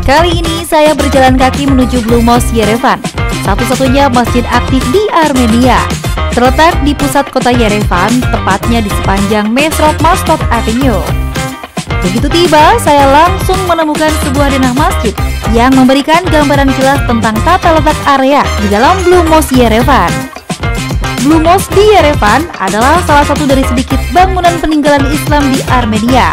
Kali ini saya berjalan kaki menuju Blue Mosque Yerevan, satu-satunya masjid aktif di Armenia. Terletak di pusat kota Yerevan, tepatnya di sepanjang Mesrop Moscow Avenue. Begitu tiba, saya langsung menemukan sebuah denah masjid yang memberikan gambaran jelas tentang tata letak area di dalam Blue Mosque Yerevan. Blue Mosque di Yerevan adalah salah satu dari sedikit bangunan peninggalan Islam di Armenia.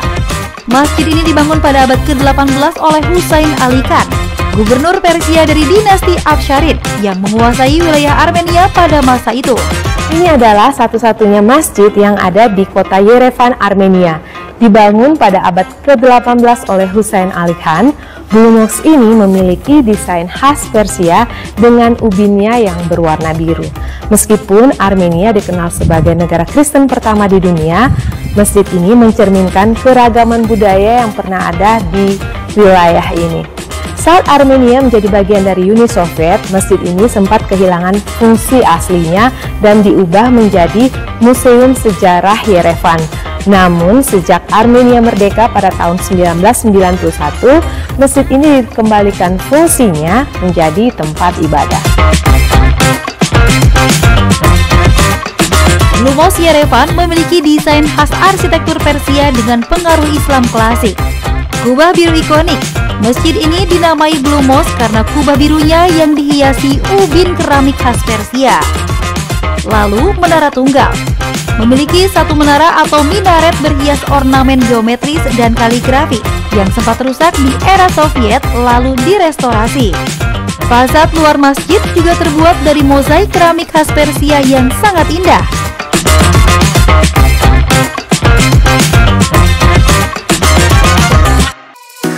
Masjid ini dibangun pada abad ke-18 oleh Husain Ali Khan, gubernur Persia dari dinasti Afsharid yang menguasai wilayah Armenia pada masa itu. Ini adalah satu-satunya masjid yang ada di kota Yerevan, Armenia. Dibangun pada abad ke-18 oleh Husain Ali Khan, Blue Mosque ini memiliki desain khas Persia dengan ubinnya yang berwarna biru. Meskipun Armenia dikenal sebagai negara Kristen pertama di dunia, masjid ini mencerminkan keragaman budaya yang pernah ada di wilayah ini. Saat Armenia menjadi bagian dari Uni Soviet, masjid ini sempat kehilangan fungsi aslinya dan diubah menjadi Museum Sejarah Yerevan. Namun, sejak Armenia merdeka pada tahun 1991, masjid ini dikembalikan fungsinya menjadi tempat ibadah. Blue Mosque Yerevan memiliki desain khas arsitektur Persia dengan pengaruh Islam klasik. Kubah biru ikonik. Masjid ini dinamai Blue Mosque karena kubah birunya yang dihiasi ubin keramik khas Persia. Lalu, menara tunggal. Memiliki satu menara atau minaret berhias ornamen geometris dan kaligrafi yang sempat rusak di era Soviet lalu direstorasi. Fasad luar masjid juga terbuat dari mozaik keramik khas Persia yang sangat indah.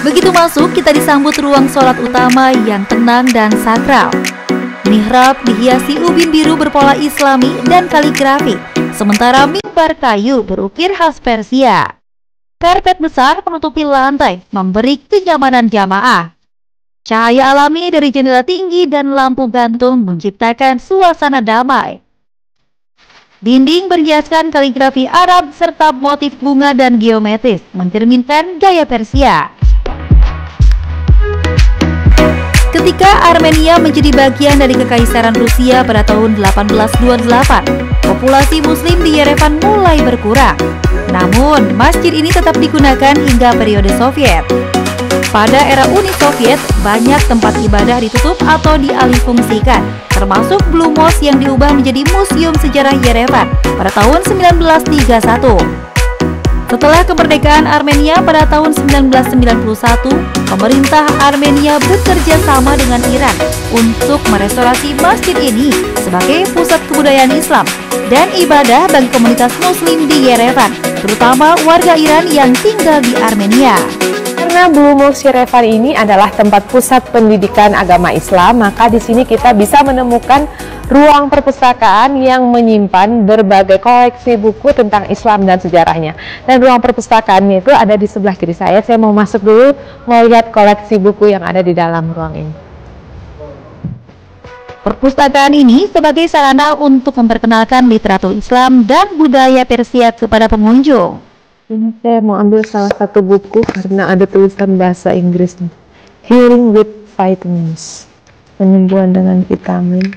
Begitu masuk, kita disambut ruang sholat utama yang tenang dan sakral. Mihrab dihiasi ubin biru berpola Islami dan kaligrafi, sementara mimbar kayu berukir khas Persia. Karpet besar menutupi lantai, memberi kenyamanan jamaah. Cahaya alami dari jendela tinggi dan lampu gantung menciptakan suasana damai. Dinding berhiaskan kaligrafi Arab serta motif bunga dan geometris, mencerminkan gaya Persia. Ketika Armenia menjadi bagian dari Kekaisaran Rusia pada tahun 1828, populasi Muslim di Yerevan mulai berkurang. Namun, masjid ini tetap digunakan hingga periode Soviet. Pada era Uni Soviet, banyak tempat ibadah ditutup atau dialihfungsikan, termasuk Blue Mosque yang diubah menjadi Museum Sejarah Yerevan pada tahun 1931. Setelah kemerdekaan Armenia pada tahun 1991, pemerintah Armenia bekerja sama dengan Iran untuk merestorasi masjid ini sebagai pusat kebudayaan Islam dan ibadah bagi komunitas Muslim di Yerevan, terutama warga Iran yang tinggal di Armenia. Karena Blue Mosque Yerevan ini adalah tempat pusat pendidikan agama Islam, maka di sini kita bisa menemukan ruang perpustakaan yang menyimpan berbagai koleksi buku tentang Islam dan sejarahnya. Dan ruang perpustakaannya itu ada di sebelah kiri saya. Saya mau masuk dulu, mau lihat koleksi buku yang ada di dalam ruang ini. Perpustakaan ini sebagai sarana untuk memperkenalkan literatur Islam dan budaya Persia kepada pengunjung. Ini saya mau ambil salah satu buku karena ada tulisan bahasa Inggris. Healing with Vitamins, penyembuhan dengan vitamin.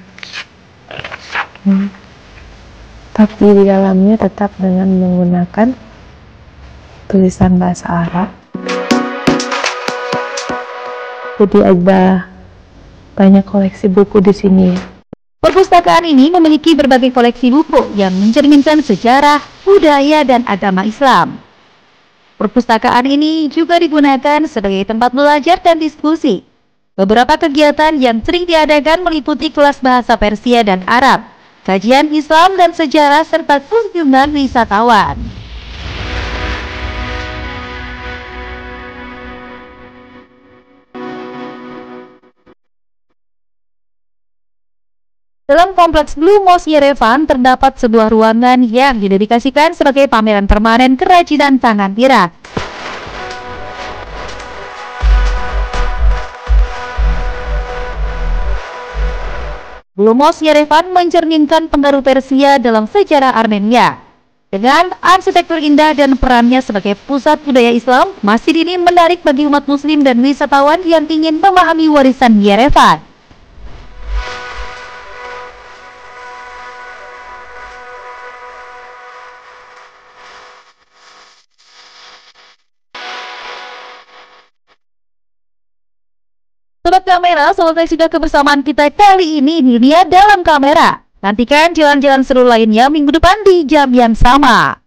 Tapi di dalamnya tetap dengan menggunakan tulisan bahasa Arab. Jadi ada banyak koleksi buku di sini. Perpustakaan ini memiliki berbagai koleksi buku yang mencerminkan sejarah, budaya, dan agama Islam. Perpustakaan ini juga digunakan sebagai tempat belajar dan diskusi. Beberapa kegiatan yang sering diadakan meliputi kelas bahasa Persia dan Arab, kajian Islam dan sejarah, serta kunjungan wisatawan. Dalam kompleks Blue Mosque Yerevan terdapat sebuah ruangan yang didedikasikan sebagai pameran permanen kerajinan tangan Irak. Blumos Yerevan mencerminkan pengaruh Persia dalam sejarah Armenia. Dengan arsitektur indah dan perannya sebagai pusat budaya Islam, masjid ini menarik bagi umat muslim dan wisatawan yang ingin memahami warisan Yerevan. Sobat Kamera, selesai sudah kebersamaan kita kali ini di Dunia Dalam Kamera. Nantikan jalan-jalan seru lainnya minggu depan di jam yang sama.